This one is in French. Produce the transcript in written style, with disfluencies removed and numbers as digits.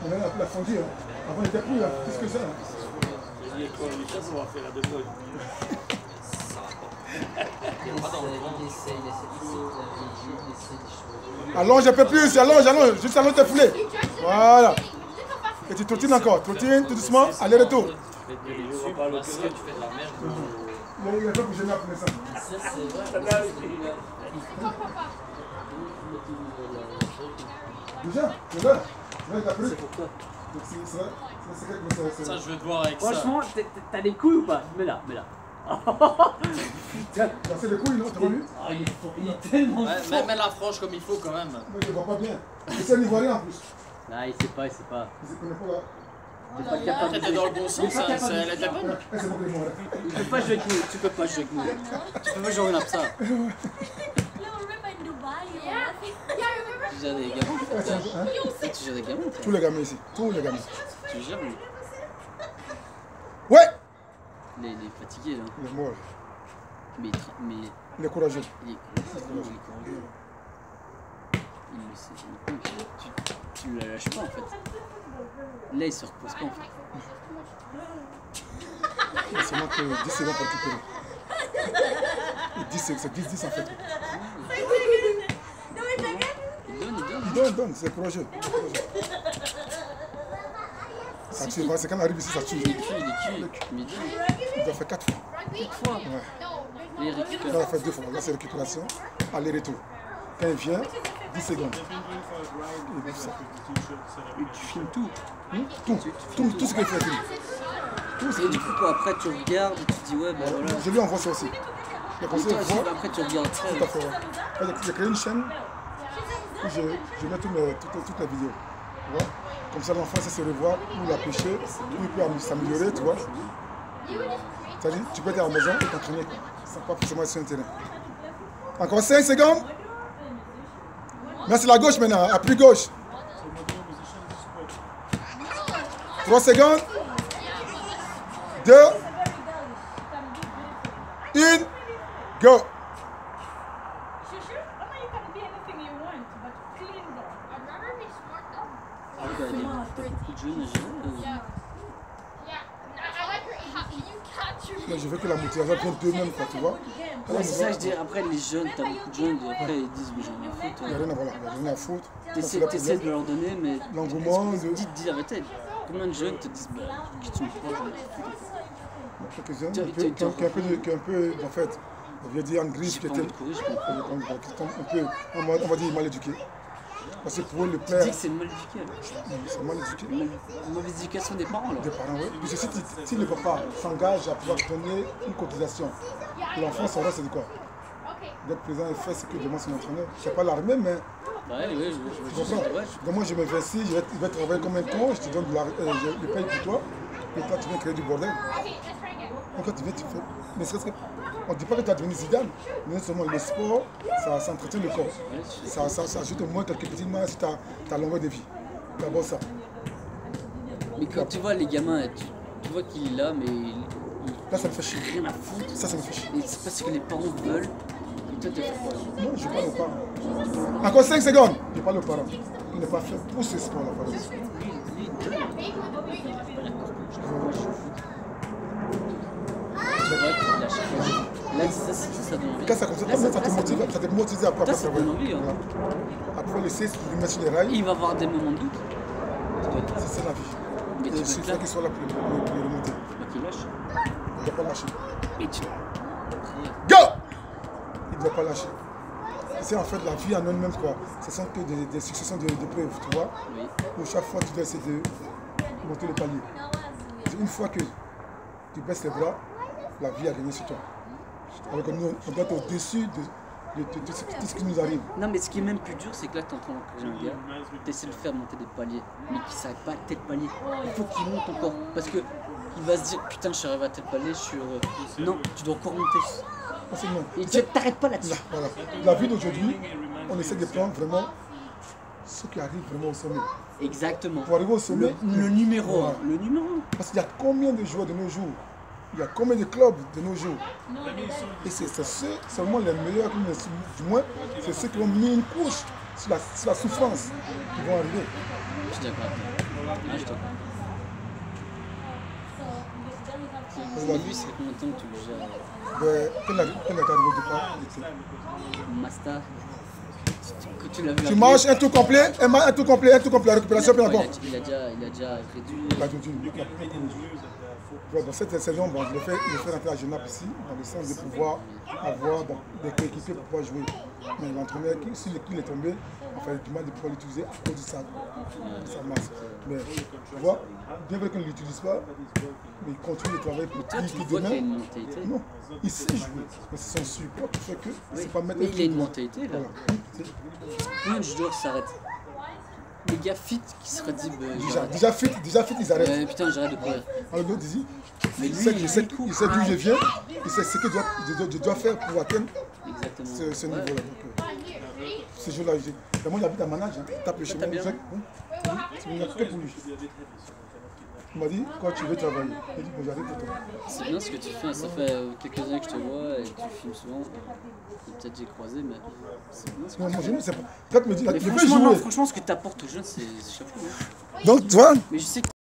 On a la fondue, hein. Avant, il était plus là, plus que ça. L'école, les chats, on va faire la deux Allonge un peu plus, allonge, juste allonge tes foulées. Voilà. Et tu trottines encore, trottine tout doucement, aller-retour. Il a pas bougé là pour l'instant. Déjà, c'est là. C'est pourquoi? Ça, je veux te voir avec ça. Franchement, t'as des couilles ou pas? Mets-la, mets-la. Putain, c'est les couilles, non? T'as pas vu? Il est tellement fort. Mets la frange comme il faut quand même. Moi, je ne vois pas bien. C'est un Ivoirien en plus. Non, il sait pas, il sait pas. Il se connaît pas là. T'es pas capable T'es dans le bon sens, elle était bonne. C'est bon que moi. Tu peux pas jouer avec nous, tu peux pas jouer avec nous. Tu peux pas jouer avec ça. Tu gères des gamins? Tu gères des gamins? Tous les gamins ici, tous les gamins. Tu gères lui? Ouais! Il est fatigué là. Il est mort. Mais Il est courageux. il est courageux. Tu le lâches pas en fait. Là il se repose pas en fait. Il se manque 10 secondes pour récupérer. C'est 10-10 en fait. Il donne, c'est courageux. Ça tue, c'est quand on arrive ici, ça tue. Il est cul. Il doit faire 4 fois. 4 fois. Ouais. Il récupère. Là, il a fait 2 fois. Là, c'est récupération, aller-retour. Quand il vient, 10 secondes. Et tu filmes tout. Tout ce qu'il fait. Et du coup, toi, après, tu regardes, tu te dis, ouais, ben voilà. Je lui envoie ça aussi. Et toi aussi, après, tu regardes ça. Tout à fait, ouais. J'ai créé une chaîne où je mets toutes les vidéos. Tu vois? Comme ça, l'enfant sait se revoir, où il a pêché, où il peut s'améliorer, tu vois. C'est-à-dire, tu peux être à la maison et t'entraîner. Sans pas forcément être sur un terrain. Encore 5 secondes. Merci la gauche maintenant, appui gauche. 3 secondes. 2. 1. Go. Mais je veux que la motivation vienne d'eux-mêmes, tu vois. Ouais, c'est ça que je dis. Après, les jeunes, t'as beaucoup de jeunes, après ils disent, mais j'en ai à foutre. Il n'y a rien à voir, il n'y a rien à foutre. T'essaies de leur donner, mais. L'engouement. Dis la tête. Combien de jeunes te disent, bah, qui tu me prends, j'en ai à foutre. Quelques jeunes qui un peu, en fait, je veux dire en gris, qui était on va dire mal éduqué. Parce que pour eux, le père. Tu dis que c'est mal éduqué alors? C'est mal éduqué. Une mauvaise éducation des parents alors? Des parents, oui. Parce que si le papa s'engage à pouvoir donner une cotisation, l'enfant saura c'est de quoi? D'être présent et faire ce que demande son entraîneur. C'est pas l'armée, mais. Ouais, oui, je comprends. Donc moi je m'investis, je vais travailler comme un con, je te donne je paye pour toi, et toi tu viens créer du bordel. Donc quand tu viens, tu fais. Mais on ne dit pas que tu as devenu Zidane, mais seulement le sport, ça entretient le corps. Ça ajoute au moins quelques petites mains sur ta longueur de vie. D'abord ça. Mais quand tu vois les gamins, tu vois qu'il est là, mais là ça me fait chier. Rien à foutre. Ça me fait chier. Et c'est parce que les parents veulent, et toi tu fais quoi? Non, je parle aux parents. Encore 5 secondes. Je parle aux parents. Il n'est pas fait pour ce sport-là, par exemple. Là, ça donne envie. Quand ça commence comme ça te motive après. Ça donne envie. Hein. Après, laisser ce qu'il met sur les rails. Il va avoir des moments de doute. C'est ça la vie. Et il suffit qu'il soit là pour les remonter. Qu'il lâche. Il ne doit pas lâcher. Mais tu... Go! Il ne doit pas lâcher. C'est en fait la vie en elle-même, quoi. Ce sont que des successions d'épreuves, tu vois. Oui. Où chaque fois tu dois essayer de monter le palier. Une fois que tu baisses les bras, la vie a gagné sur toi. Alors que nous, on doit être au-dessus de tout ce qui nous arrive. Non, mais ce qui est même plus dur, c'est que là, tu es en train d'encourager un gars, tu essaies de le faire monter des paliers, mais qui ne s'arrête pas à tel palier. Il faut qu'il monte encore. Parce que il va se dire, putain, je suis arrivé à tel palier, je suis heureux. Non, tu dois encore monter. Et tu t'arrêtes pas là-dessus. Voilà. La vie d'aujourd'hui, on essaie de prendre vraiment ceux qui arrivent vraiment au sommet. Exactement. Pour arriver au sommet, le numéro 1. Le numéro 1. Parce qu'il y a combien de joueurs de nos jours? Il y a combien de clubs de nos jours? Et c'est seulement les meilleurs, du moins, c'est ceux qui ont mis une couche sur la souffrance qui vont arriver. Je suis d'accord avec toi. Ah, je suis d'accord. Mais lui, c'est combien de temps que tu le gères? Quand il est arrivé au départ, il était... Masta, que tu l'as vu. Tu marches un tour complet, un tour complet, la récupération, puis la bombe. Il a déjà réduit. Il a réduit. Dans cette saison, bon, je le fais rentrer à Genappe ici, dans le sens de pouvoir avoir des coéquipiers pour pouvoir jouer. Mais l'entraîneur, si le kill est tombé, on fait du mal de pouvoir l'utiliser à cause de sa masse. Mais tu vois, bien vrai qu'on ne l'utilise pas, mais il continue de travailler pour Toi, tu qui vois demain. qu'il a une mentalité. Non, il sait jouer, mais c'est son support qui fait que c'est pas mettre Mais un il a une truc. mentalité là. Voilà. Combien de joueurs s'arrêtent? Les gars fit qui se redisent. Déjà fit, ils arrêtent. Putain, j'arrête de courir. Alors l'autre dit, Mais il lui, sait il court. d'où je viens, il sait ce que je dois faire pour atteindre Exactement. ce niveau-là. Ce jour-là, moi j'habite à Manage, il tape le chemin, t'as bien. c'est une activité pour lui. Il m'a dit, quand tu veux travailler, il dit, bon j'arrive pour toi. C'est bien ce que tu fais, ça fait quelques années que je te vois et que tu filmes souvent. Peut-être j'ai croisé, mais c'est bien ce que Non, tu moi fais. je ne sais pas. Quand tu me dis, Mais je veux franchement, non, jouer. franchement, ce que tu apportes aux jeunes, c'est chapeau. Hein. Donc tu vois, Mais je sais que